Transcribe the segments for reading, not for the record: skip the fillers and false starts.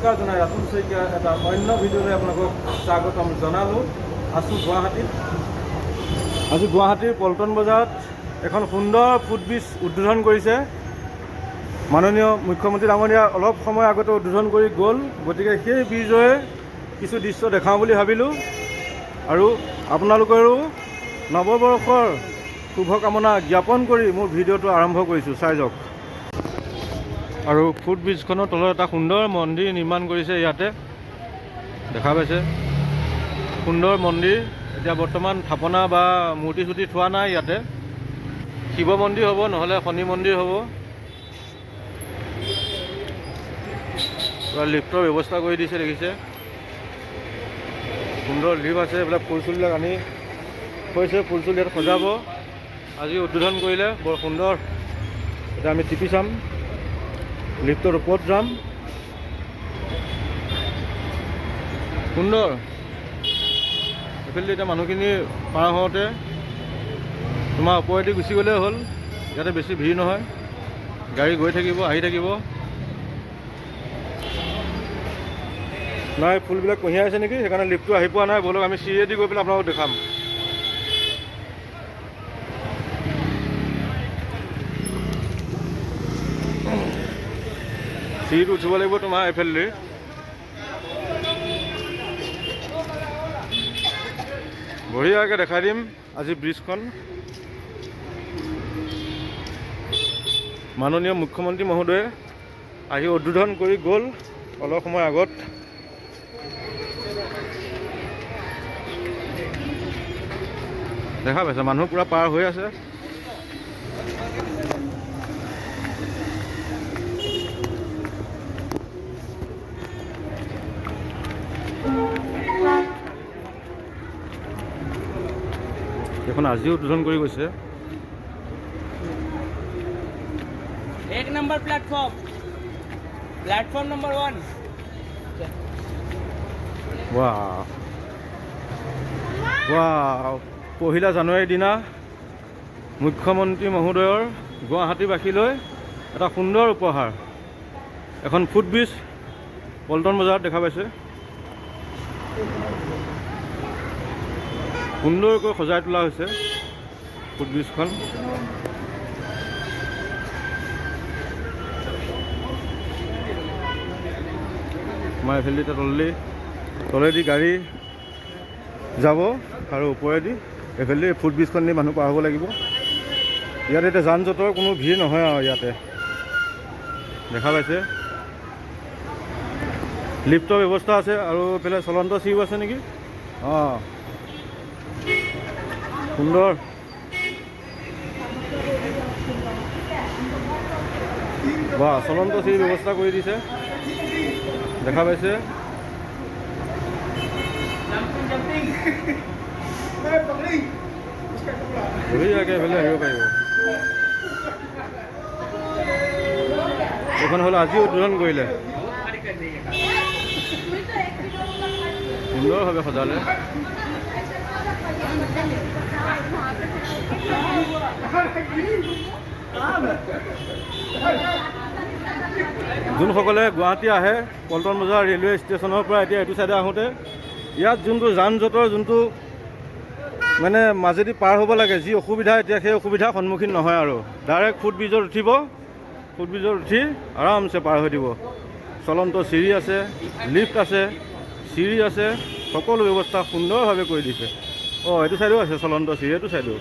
নমস্কাৰ জনাই ৰাতুল শইকীয়া এটা অন্য ভিডিঅ'লৈ আপোনালোকক স্বাগতম জনালোঁ। আছোঁ গুৱাহাটীত। আজি গুৱাহাটীৰ পল্টন বজাৰত এখন সুন্দৰ ফুটব্ৰিজ উদ্বোধন কৰিছে মাননীয় মুখ্যমন্ত্ৰী ডাঙৰীয়া। অলপ সময় আগতে উদ্বোধন কৰি গ'ল, গতিকে সেই ব্ৰিজৰে কিছু দৃশ্য দেখাওঁ বুলি ভাবিলোঁ আৰু আপোনালোকৰো নৱবৰ্ষৰ শুভকামনা জ্ঞাপন কৰি মোৰ ভিডিঅ'টো আৰম্ভ কৰিছোঁ। চাই যাওক। আৰু ফুটব্ৰিজখনৰ তলত এটা সুন্দৰ মন্দিৰ নিৰ্মাণ কৰিছে ইয়াতে, দেখা পাইছে। সুন্দৰ মন্দিৰ, এতিয়া বৰ্তমান থাপনা বা মূৰ্তি চূৰ্তি থোৱা নাই ইয়াতে। শিৱ মন্দিৰ হ'ব, নহ'লে শনি মন্দিৰ হ'ব। পুৰা লিফ্টৰ ব্যৱস্থা কৰি দিছে, দেখিছে। সুন্দৰ লিফ্ট আছে, এইবিলাক ফুল চুলবিলাক আনি থৈছে, ফুল চুল ইয়াত সজাব। আজি উদ্বোধন কৰিলে, বৰ সুন্দৰ। এতিয়া আমি টিপি চাম, লিফ্টৰ ওপৰত যাম। সুন্দৰ। এইফালে এতিয়া মানুহখিনি পাৰ হওঁতে তোমাৰ ওপৰেদি গুচি গ'লেই হ'ল, ইয়াতে বেছি ভিৰ নহয়, গাড়ী গৈ থাকিব আহি থাকিব। নাই, ফুলবিলাক কঢ়িয়াই আছে নেকি, সেইকাৰণে লিফ্টটো আহি পোৱা নাই। ব'লক আমি চিৰিয়েদি গৈ পেলাই আপোনালোকক দেখাম। চিৰিটো উঠিব লাগিব তোমাৰ এইফালে। বঢ়িয়াকৈ দেখাই দিম আজি ব্ৰিজখন। মাননীয় মুখ্যমন্ত্ৰী মহোদয়ে আহি উদ্বোধন কৰি গ'ল অলপ সময় আগত। দেখা পাইছে, মানুহ পূৰা পাৰ হৈ আছে। এখন আজিও উদ্বোধন কৰি গৈছে। एक नंबर प्लेटफॉर्म नंबर 1। वाह वाह, 1 জানুৱাৰীৰ দিনা মুখ্যমন্ত্ৰী মহোদয়ৰ গুৱাহাটীবাসীলৈ এটা সুন্দৰ উপহাৰ, এখন ফুটব্ৰিজ পল্টন বজাৰত দেখা পাইছে। সুন্দৰকৈ সজাই তোলা হৈছে ফুটব্ৰিজখন। আমাৰ এইফালে তলেদি গাড়ী যাব আৰু ওপৰেদি এইফালে ফুটব্ৰিজখন নি মানুহ পাৰ হ'ব লাগিব। ইয়াতে এতিয়া যান জঁটৰ কোনো ভিৰ নহয় আৰু ইয়াতে দেখা পাইছে। লিফ্টৰ ব্যৱস্থা আছে আৰু এইফালে চলন্ত চিৰিও আছে নেকি। অঁ, সুন্দৰ। বাহ, চলন্ত চিৰিৰ ব্যৱস্থা কৰি দিছে, দেখা পাইছে। বঢ়িয়াকৈ এইফালে আহিব পাৰিব। এইখন হ'ল আজি উদ্বোধন কৰিলে, সুন্দৰভাৱে সজালে। যোনসকলে গুৱাহাটী আহে পল্টন বজাৰ ৰেলৱে ষ্টেচনৰ পৰা এতিয়া এইটো চাইডে আহোঁতে, ইয়াত যোনটো যান জঁটৰ যোনটো মানে মাজেদি পাৰ হ'ব লাগে যি অসুবিধা, এতিয়া সেই অসুবিধাৰ সন্মুখীন নহয় আৰু ডাইৰেক্ট ফুটব্ৰিজত উঠিব, ফুটব্ৰিজত উঠি আৰামছে পাৰ হৈ দিব। চলন্ত চিৰি আছে, লিফ্ট আছে, চিৰি আছে, সকলো ব্যৱস্থা সুন্দৰভাৱে কৰি দিছে। অঁ, এইটো চাইডেও আছে চলন্ত চিৰি, এইটো চাইডেও।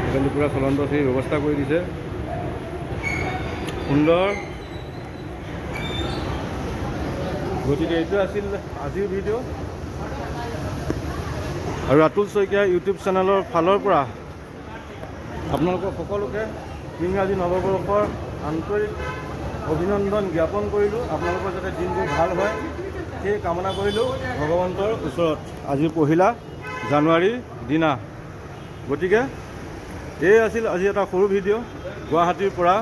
এইফালে পূৰা চলন্ত চিৰিৰ ব্যৱস্থা কৰি দিছে, সুন্দৰ। গতিকে এইটো আছিল আজিৰ ভিডিঅ'। আৰু ৰাতুল শইকীয়া ইউটিউব চেনেলৰ ফালৰ পৰা আপোনালোকক সকলোকে ইংৰাজী নৱবৰ্ষৰ আন্তৰিক অভিনন্দন জ্ঞাপন কৰিলোঁ। আপোনালোকৰ যাতে দিনবোৰ ভাল হয় সেই কামনা কৰিলোঁ ভগৱন্তৰ ওচৰত আজি 1 জানুৱাৰীৰ দিনা। গতিকে এই আছিল আজি এটা সৰু ভিডিঅ' গুৱাহাটীৰ পৰা।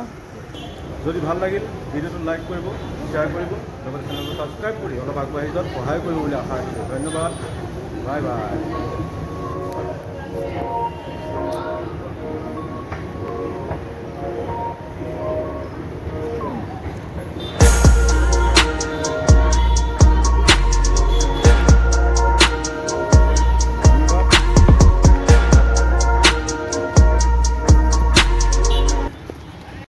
যদি ভাল লাগিল ভিডিঅ'টো লাইক কৰিব। শ্বেয়াৰ কৰিব লগতে চেনেলটো ছাবস্ক্ৰাইব কৰি অলপ আগবাঢ়ি যোৱাত সহায় কৰিব বুলি আশা ৰাখিছোঁ ধন্যবাদ বাই বাই